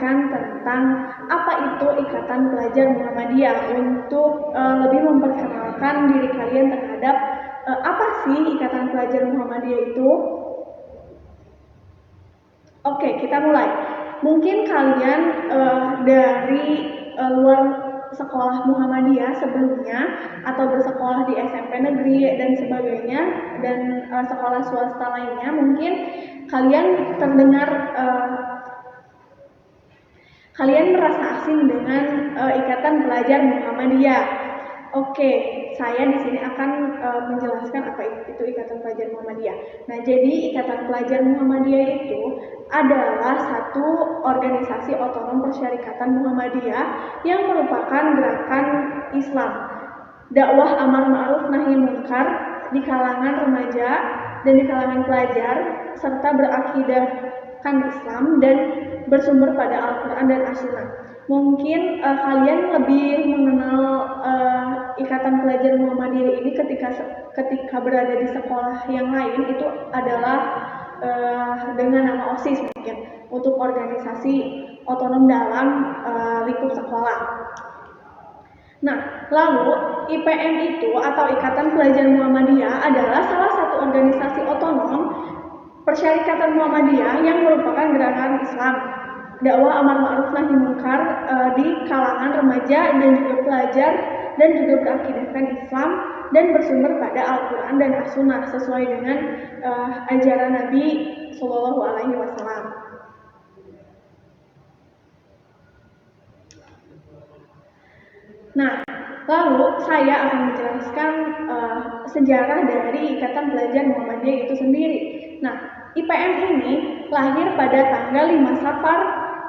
menjelaskan tentang apa itu Ikatan Pelajar Muhammadiyah untuk lebih memperkenalkan diri kalian terhadap apa sih Ikatan Pelajar Muhammadiyah itu. Oke, kita mulai. Mungkin kalian dari luar sekolah Muhammadiyah sebelumnya atau bersekolah di SMP negeri dan sebagainya dan sekolah swasta lainnya, mungkin kalian terdengar kalian merasa asing dengan Ikatan Pelajar Muhammadiyah. Oke, saya di sini akan menjelaskan apa itu Ikatan Pelajar Muhammadiyah. Nah, jadi Ikatan Pelajar Muhammadiyah itu adalah satu organisasi otonom persyarikatan Muhammadiyah yang merupakan gerakan Islam, dakwah amar ma'ruf nahi munkar di kalangan remaja dan di kalangan pelajar serta berakidahkan Islam dan bersumber pada Al-Quran dan As-Sunnah. Mungkin kalian lebih mengenal Ikatan Pelajar Muhammadiyah ini ketika berada di sekolah yang lain itu adalah dengan nama OSIS mungkin, untuk organisasi otonom dalam lingkup sekolah. Nah, lalu IPM itu atau Ikatan Pelajar Muhammadiyah adalah salah satu organisasi otonom persyarikatan Muhammadiyah yang merupakan gerakan Islam, dakwah amar ma'ruf nahi munkar di kalangan remaja dan juga pelajar dan juga berakidahkan Islam dan bersumber pada Al-Quran dan As-Sunnah sesuai dengan ajaran Nabi Shallallahu Alaihi Wasallam. Nah, lalu saya akan menjelaskan sejarah dari Ikatan Pelajar Muhammadiyah itu sendiri. Nah, IPM ini lahir pada tanggal 5 Safar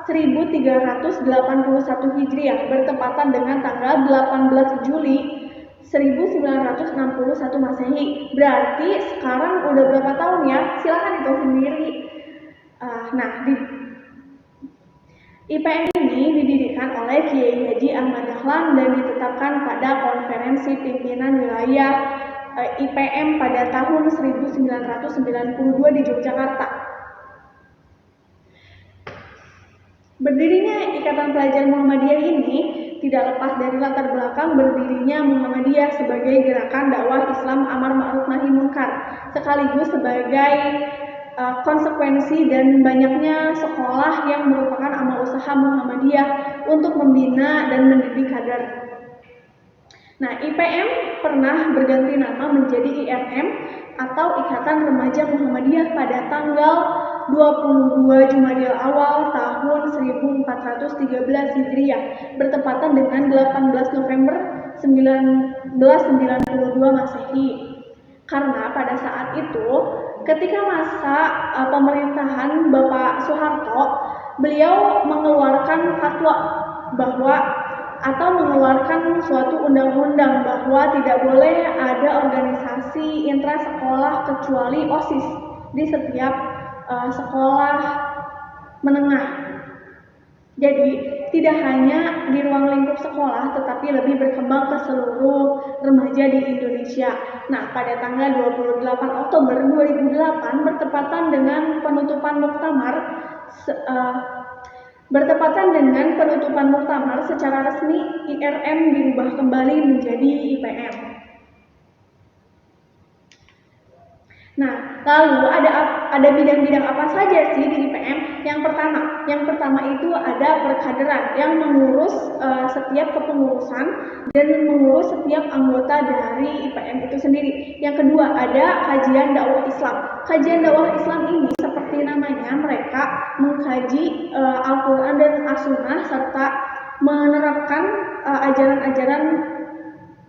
1381 Hijriah bertepatan dengan tanggal 18 Juli 1961 Masehi. Berarti sekarang udah berapa tahun ya? Silahkan hitung sendiri. IPM ini didirikan oleh Kiai Haji Ahmad Dahlan dan ditetapkan pada Konferensi Pimpinan Wilayah IPM pada tahun 1992 di Yogyakarta. Berdirinya Ikatan Pelajar Muhammadiyah ini tidak lepas dari latar belakang berdirinya Muhammadiyah sebagai gerakan dakwah Islam amar ma'ruf nahi munkar, sekaligus sebagai konsekuensi dan banyaknya sekolah yang merupakan amal usaha Muhammadiyah untuk membina dan mendidik kader. Nah, IPM pernah berganti nama menjadi IRM atau Ikatan Remaja Muhammadiyah pada tanggal 22 Jumadil Awal tahun 1413 Hijriah bertepatan dengan 18 November 1992 Masehi. Karena pada saat itu ketika masa pemerintahan Bapak Soeharto, beliau mengeluarkan fatwa mengeluarkan suatu undang-undang bahwa tidak boleh ada organisasi intrasekolah kecuali OSIS di setiap sekolah menengah. Jadi tidak hanya di ruang lingkup sekolah tetapi lebih berkembang ke seluruh remaja di Indonesia. Nah, pada tanggal 28 Oktober 2008 bertepatan dengan penutupan muktamar secara resmi IRM dirubah kembali menjadi IPM. Nah, lalu ada bidang-bidang apa saja sih di IPM? Yang pertama itu ada perkaderan yang mengurus setiap kepengurusan dan mengurus setiap anggota dari IPM itu sendiri. Yang kedua ada kajian dakwah Islam. Kajian dakwah Islam ini seperti namanya, mereka mengkaji Al-Quran dan As-Sunnah serta menerapkan ajaran-ajaran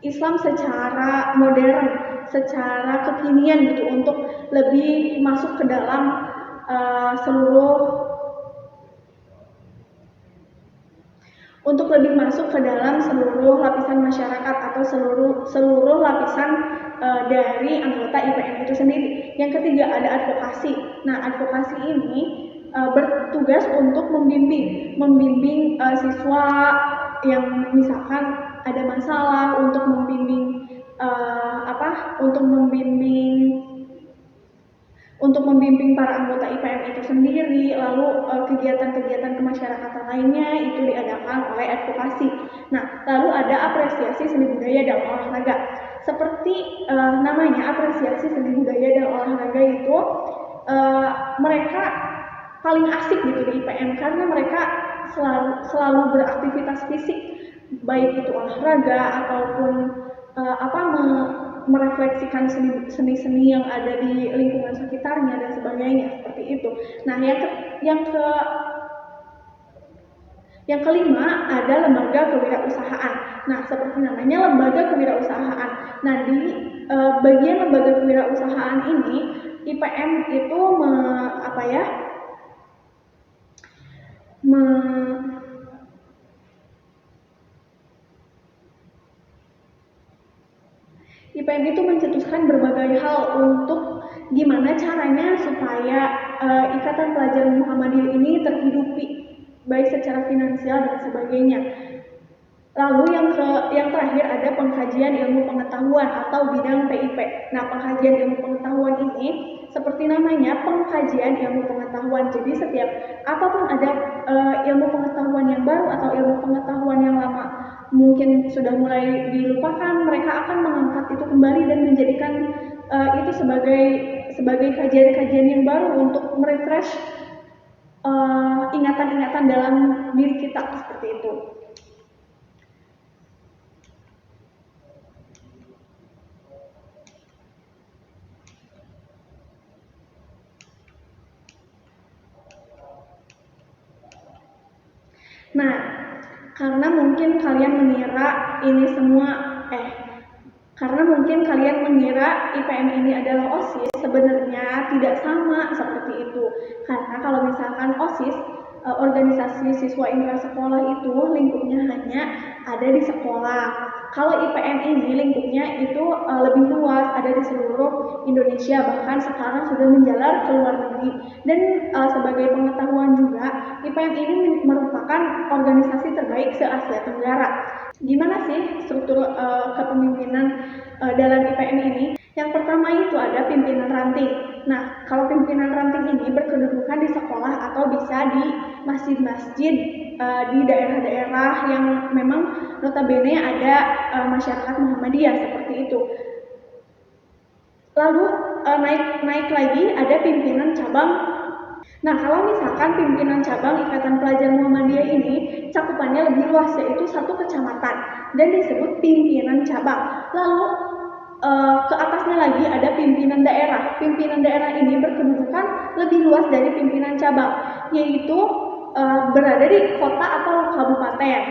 Islam secara modern, secara kekinian gitu, untuk lebih masuk ke dalam seluruh lapisan masyarakat atau seluruh lapisan dari anggota IPM itu sendiri. Yang ketiga ada advokasi. Nah, advokasi ini bertugas untuk membimbing siswa yang misalkan ada masalah, untuk membimbing untuk membimbing para anggota IPM itu sendiri, lalu kegiatan-kegiatan kemasyarakatan lainnya itu diadakan oleh advokasi. Nah, lalu ada apresiasi seni budaya dan olahraga. Seperti namanya, apresiasi seni budaya dan olahraga itu mereka paling asik gitu di IPM karena mereka selalu beraktivitas fisik, baik itu olahraga ataupun merefleksikan seni-seni yang ada di lingkungan sekitarnya dan sebagainya, seperti itu. Nah, yang kelima ada lembaga kewirausahaan. Nah, seperti namanya lembaga kewirausahaan. Nah, di bagian lembaga kewirausahaan ini IPM itu IPM itu mencetuskan berbagai hal untuk gimana caranya supaya Ikatan Pelajar Muhammadiyah ini terhidupi baik secara finansial dan sebagainya. Lalu yang terakhir ada pengkajian ilmu pengetahuan atau bidang PIP. Nah, pengkajian ilmu pengetahuan ini seperti namanya, pengkajian ilmu pengetahuan. Jadi setiap apapun ada ilmu pengetahuan yang baru atau ilmu pengetahuan yang lama mungkin sudah mulai dilupakan, mereka akan mengangkat itu kembali dan menjadikan itu sebagai kajian-kajian yang baru untuk merefresh ingatan-ingatan dalam diri kita, seperti itu. Nah, karena mungkin kalian mengira IPM ini adalah OSIS, sebenarnya tidak sama seperti itu. Karena kalau misalkan OSIS, organisasi siswa intrasekolah itu lingkupnya hanya ada di sekolah. Kalau IPM ini lingkupnya itu lebih luas, ada di seluruh Indonesia, bahkan sekarang sudah menjalar ke luar negeri. Dan sebagai pengetahuan juga, IPM ini merupakan organisasi terbaik se-Asia Tenggara. Gimana sih struktur kepemimpinan dalam IPM ini? Yang pertama itu ada pimpinan ranting. Nah, kalau pimpinan ranting ini berkedudukan di sekolah atau bisa di masjid-masjid di daerah-daerah yang memang notabene ada masyarakat Muhammadiyah, seperti itu. Lalu naik lagi ada pimpinan cabang. Nah, kalau misalkan pimpinan cabang Ikatan Pelajar Muhammadiyah ini cakupannya lebih luas, yaitu satu kecamatan dan disebut pimpinan cabang. Lalu ke atasnya lagi ada pimpinan daerah. Pimpinan daerah ini berkedudukan lebih luas dari pimpinan cabang, yaitu berada di kota atau kabupaten.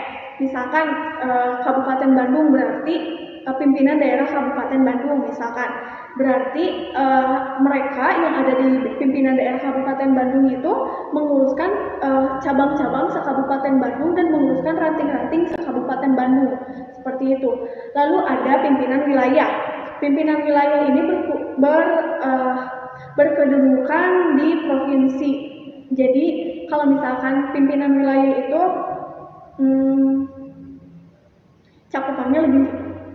Misalkan Kabupaten Bandung berarti pimpinan daerah Kabupaten Bandung misalkan. Berarti mereka yang ada di pimpinan daerah Kabupaten Bandung itu menguruskan cabang-cabang se-Kabupaten Bandung dan menguruskan ranting-ranting se-Kabupaten Bandung, seperti itu. Lalu ada pimpinan wilayah. Pimpinan wilayah ini berkedudukan di provinsi. Jadi kalau misalkan pimpinan wilayah itu cakupannya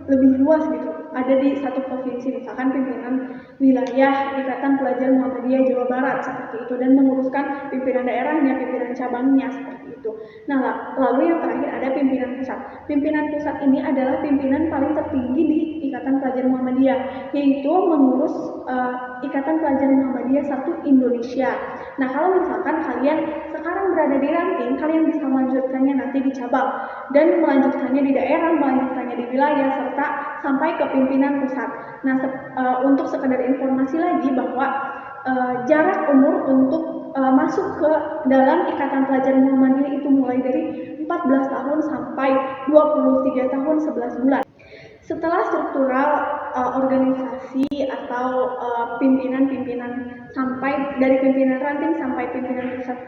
lebih luas gitu, ada di satu provinsi, misalkan pimpinan wilayah Ikatan Pelajar Muhammadiyah Jawa Barat, seperti itu, dan menguruskan pimpinan daerahnya, pimpinan cabangnya, seperti itu. Nah, lalu yang terakhir ada pimpinan pusat. Pimpinan pusat ini adalah pimpinan paling tertinggi di Ikatan Pelajar Muhammadiyah, yaitu mengurus Ikatan Pelajar Muhammadiyah satu Indonesia. Nah, kalau misalkan kalian sekarang berada di ranting, kalian bisa melanjutkannya nanti di cabang dan melanjutkannya di daerah, melanjutkannya di wilayah, serta sampai ke pimpinan pusat. Nah, untuk sekedar informasi lagi bahwa jarak umur untuk masuk ke dalam Ikatan Pelajar Muhammadiyah itu mulai dari 14 tahun sampai 23 tahun 11 bulan. Setelah struktural organisasi atau pimpinan-pimpinan sampai dari pimpinan ranting sampai pimpinan pusat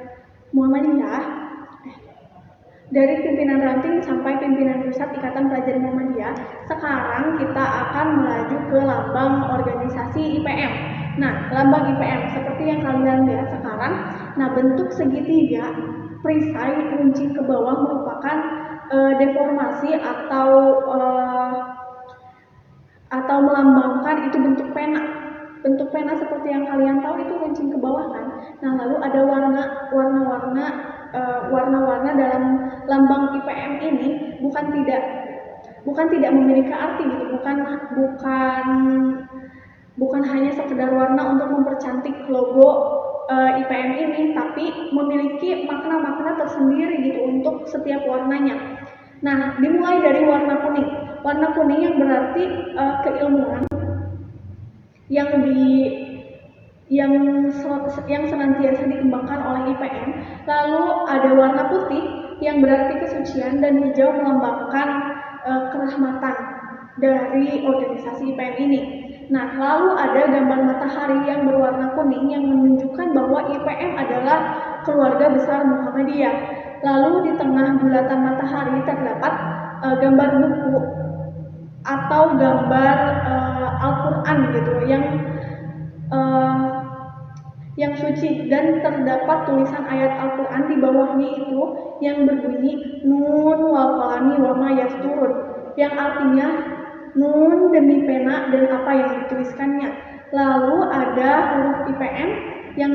Muhammadiyah, dari pimpinan ranting sampai pimpinan pusat Ikatan Pelajar Muhammadiyah, sekarang kita akan melaju ke lambang organisasi IPM. Nah, lambang IPM seperti yang kalian lihat sekarang, nah bentuk segitiga, perisai, runcing ke bawah merupakan deformasi atau melambangkan itu bentuk pena. bentuk pena seperti yang kalian tahu itu runcing ke bawah kan. Nah, lalu ada warna-warna dalam lambang IPM ini bukan tidak memiliki arti gitu, bukan hanya sekedar warna untuk mempercantik logo IPM ini, tapi memiliki makna-makna tersendiri gitu untuk setiap warnanya. Nah, dimulai dari warna kuning. Warna kuning yang berarti keilmuan yang senantiasa dikembangkan oleh IPM. Lalu ada warna putih yang berarti kesucian, dan hijau melambangkan kerahmatan dari organisasi IPM ini. Nah, lalu ada gambar matahari yang berwarna kuning yang menunjukkan bahwa IPM adalah keluarga besar Muhammadiyah. Lalu di tengah bulatan matahari terdapat gambar buku atau gambar Al-Quran gitu yang suci, dan terdapat tulisan ayat Al-Quran di bawahnya itu yang berbunyi Nun wal qalami wa ma yasturun, yang artinya nun demi pena dan apa yang dituliskannya. Lalu ada huruf IPM yang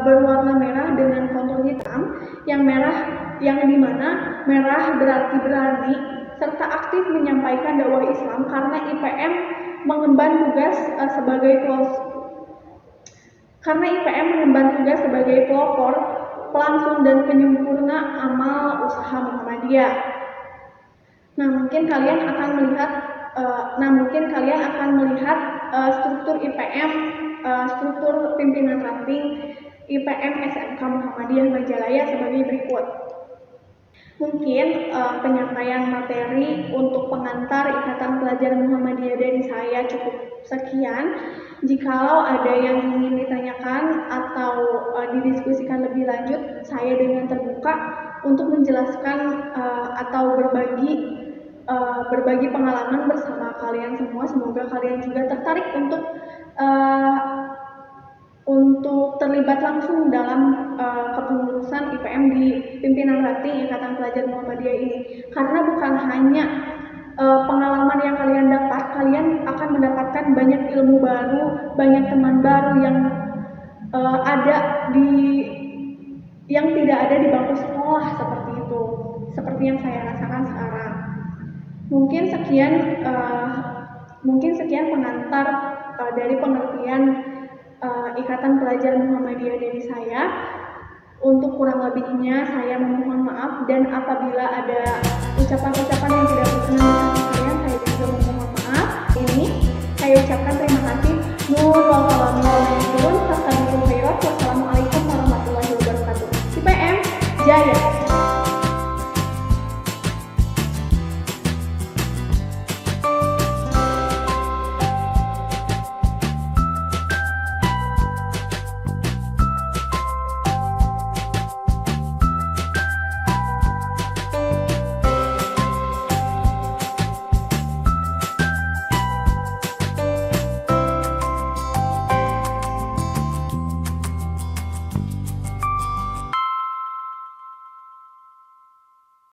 berwarna merah dengan kontur hitam, yang dimana merah berarti berani serta aktif menyampaikan dakwah Islam, karena IPM mengemban tugas sebagai pelopor, pelangsung dan penyempurna amal usaha Muhammadiyah. Nah, mungkin kalian akan melihat struktur IPM, struktur pimpinan ranting IPM SMK Muhammadiyah Majalaya sebagai berikut. Mungkin penyampaian materi untuk pengantar Ikatan Pelajar Muhammadiyah dari saya cukup sekian. Jikalau ada yang ingin ditanyakan atau didiskusikan lebih lanjut, saya dengan terbuka untuk menjelaskan atau berbagi pengalaman bersama kalian semua. Semoga kalian juga tertarik untuk terlibat langsung dalam kepengurusan IPM di pimpinan ranting Ikatan Pelajar Muhammadiyah ini, karena bukan hanya pengalaman yang kalian dapat, kalian akan mendapatkan banyak ilmu baru, banyak teman baru yang tidak ada di bangku sekolah seperti itu, seperti yang saya rasakan sekarang. Mungkin sekian pengantar dari pengertian Ikatan Pelajar Muhammadiyah dari saya. Untuk kurang lebihnya saya memohon maaf, dan apabila ada ucapan-ucapan yang tidak berkenan di hati kalian, saya juga memohon maaf. Ini saya ucapkan